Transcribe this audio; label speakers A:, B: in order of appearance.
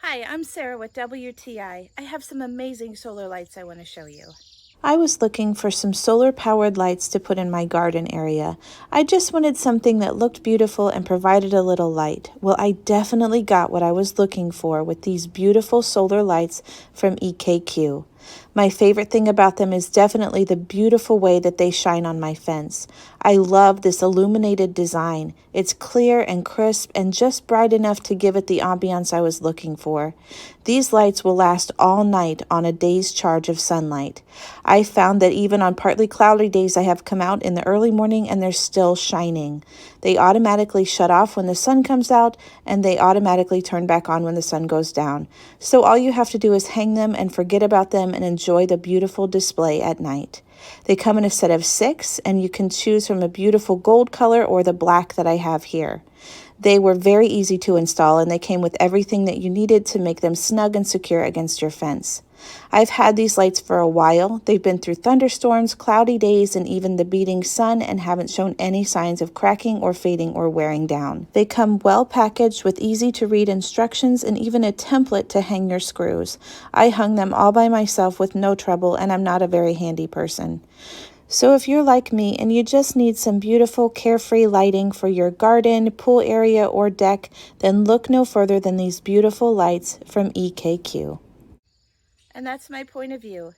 A: Hi, I'm Sarah with WTI. I have some amazing solar lights I want to show you.
B: I was looking for some solar-powered lights to put in my garden area. I just wanted something that looked beautiful and provided a little light. Well, I definitely got what I was looking for with these beautiful solar lights from EKQ. My favorite thing about them is definitely the beautiful way that they shine on my fence. I love this illuminated design. It's clear and crisp and just bright enough to give it the ambiance I was looking for. These lights will last all night on a day's charge of sunlight. I found that even on partly cloudy days, I have come out in the early morning and they're still shining. They automatically shut off when the sun comes out and they automatically turn back on when the sun goes down. So all you have to do is hang them and forget about them and enjoy the beautiful display at night. They come in a set of 6 and you can choose from a beautiful gold color or the black that I have here. They were very easy to install and they came with everything that you needed to make them snug and secure against your fence. I've had these lights for a while. They've been through thunderstorms, cloudy days, and even the beating sun and haven't shown any signs of cracking or fading or wearing down. They come well packaged with easy to read instructions and even a template to hang your screws. I hung them all by myself with no trouble and I'm not a very handy person. So if you're like me and you just need some beautiful carefree lighting for your garden, pool area, or deck, then look no further than these beautiful lights from EKQ.
A: And that's my point of view.